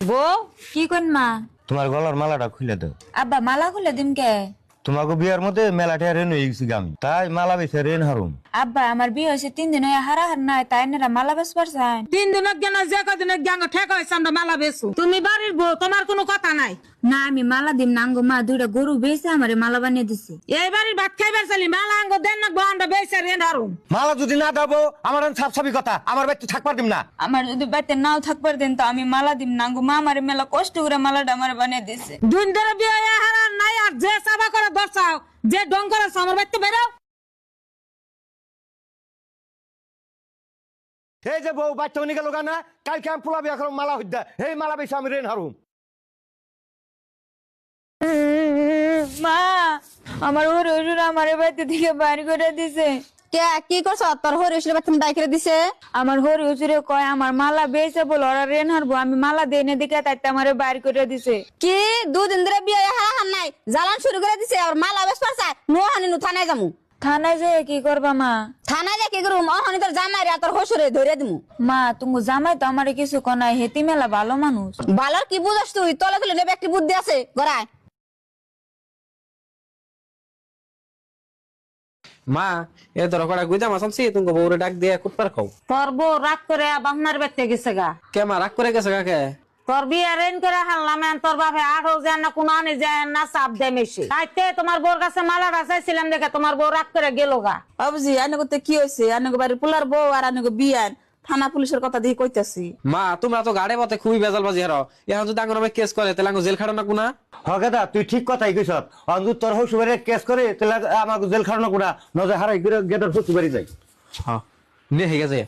বউ কি কোন মা? তোমার গলার মালাটা খুলে দাও। আব্বা মালা খুলে দিম কে? তোমাকে বিয়ার মধ্যে মেলাটা রেন হয়ে গেছি আমি, তাই মালা বেছে রেন হারুম। আব্বা আমার বিয়ে হয়েছে 3 দিন হয়ে হারা হার নাই, তাই না মালা বেশ পারছেন। 3 দিনের জ্ঞান যে কদিনের জ্ঞান ঠেক হয়েছে আমরা মালা বেচু। তুমি বাড়ির বউ, তোমার কোনো কথা নাই। না আমি মালা দিম না, আঙ্গো মা 2টা গরু বেচে আমারে মালা বানিয়ে দিছে। এই বাড়ির ভাত খাইবার চালি মালা আঙ্গ দেন না আমরা বেচে রেন হারুম। মালা যদি না দেবো আমার ছাপছাপি কথা, আমার বাড়িতে থাকবার দিম না। আমার যদি বাড়িতে নাও থাকবার দেন তো আমি মালা দিম না, আঙ্গো মা আমারে মেলা কষ্ট করে মালাটা আমারে বানিয়ে দিছে। 2 দিন ধরে বিয়ে হয়ে হারার নাই, আর যে চাবা করে দর্শাও, যে ডং করে আমার বাড়িতে বেরো। এই যে বউ বাচ্চা নিয়ে গেল না, কালকে আমি পোলা বিয়া করব মালা হইদা, এই মালা বেছে আমি রেন হারুম। মা আমার ওর ওর আমারে বাড়িতে থেকে বাইর করে দিছে। কে কি করছ? তোর হরিশ বাচ্চা ডাই করে দিছে। আমার হরি হুজুরে কয় আমার মালা বেচে বলে ওরা রেন হারবো, আমি মালা দেই না দেখে তাই আমারে বাইর করে দিছে। কি 2 দিন ধরে বিয়ে হারা হার নাই, জ্বালান শুরু করে দিছে। আর মালা বেশ পারছে নো হানি নু থানায় যামু। থানায় যে কি করবা মা? থানায় যা কি করুম? অহনি তোর জামাই রে তোর হসুরে ধরে দিমু। মা তুমি জামাই তো আমারে কিছু কনাই, হেতি মেলা ভালো মানুষ। বালার কি বুঝাস তুই? তলে তলে নেবে একটি বুদ্ধি আছে গড়ায়। মা এ ধরো কটা গুইজা মাছ আনছি, তুমি বউরে ডাক দিয়ে কুটপার খাও। তোর বউ রাগ করে বাপনার বাড়িতে গেছে গা। কে মা রাগ করে গেছে কাকে? তোর বিয়ে রেন করে হারলাম, তোর বাপে আঠো যায় না, কোন আনে যায় না, চাপ দেয় মেশে। তাইতে তোমার বউর কাছে মালাটা চাইছিলাম দেখে তোমার বউ রাগ করে গেল গা। বাবুজি আনে করতে কি হয়েছে? আনে বাড়ির পোলার বউ আর আনে বিয়ান থানা পুলিশের কথা দিয়ে কইতাছি। মা তোমরা তো গাড়ে পথে খুবই বেজাল বাজি হারো, এখন যদি আঙ্গন কেস করে তাহলে আঙ্গ জেল খাটো না কোনা? হগেদা তুই ঠিক কথাই কইছ, অন্ধু তোর হসুবারে কেস করে তাহলে আমাকে জেল খাড়ানো কোনা নজর হারাই গেটের হসুবারি যাই। হ্যাঁ নিয়ে হয়ে গেছে।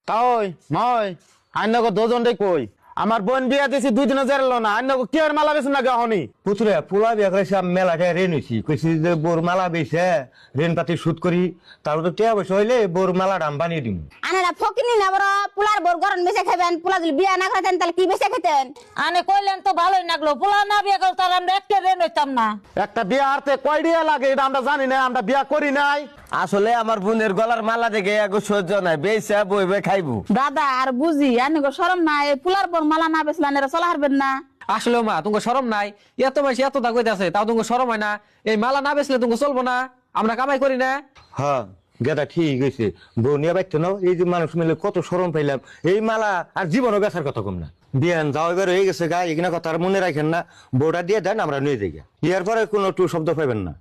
তাই নয় আইনগো দুজনটাই কই আমার বোন বিয়া দিছি 2 দিনও জেরলো না, আইনগো কি আর মালা বেছেন না গহনি। পুতুরে পোলা বিয়া করেছি আমি মেলাটা রেন হয়েছি, কইছি যে বোর মালা বেছে রেন পাতি শুট করি, তারপর তো টিয়া বসে হইলে বোর মালাটা আমি বানিয়ে দিব। আনারা ফকিনি না বড় পোলার বর গরম বেঁচে খাবেন। পোলা যদি বিয়া না করেন তাহলে কি বেঁচে খেতেন? আনে কইলেন তো ভালোই লাগলো, পোলা না বিয়ে করতে আমরা একটা রেন হইতাম না। একটা বিয়া হারতে কয় ডিয়া লাগে এটা আমরা জানি না, আমরা বিয়া করি নাই। আসলে আমার বোনের গলার মালা দেখে এগো সহ্য নাই, বেচা বইবে খাইবো। দাদা আর বুঝি আনেগো শরম না, এই পোলার বর মালা না বেচলে আনেরা চলা হারবেন না। আসলে মা তোমার শরম নাই? এত মাসে এত দাগ আছে, তাও তোমার শরম হয় না? এই মালা না বেচলে তুমি চলবো না? আমরা কামাই করি না? হ্যাঁ গেদা ঠিক হয়েছে, বউ নিয়ে বাইতে নাও, এই যে মানুষ মিলে কত শরম পাইলাম, এই মালা আর জীবনও বেচার কথা কম না। বিয়ান যাও এবার হয়ে গেছে গা, এগুলো কথা আর মনে রাখেন না, বউটা দিয়ে দেন আমরা নিয়ে যাই, ইয়ার পরে কোনো টু শব্দ পাইবেন না।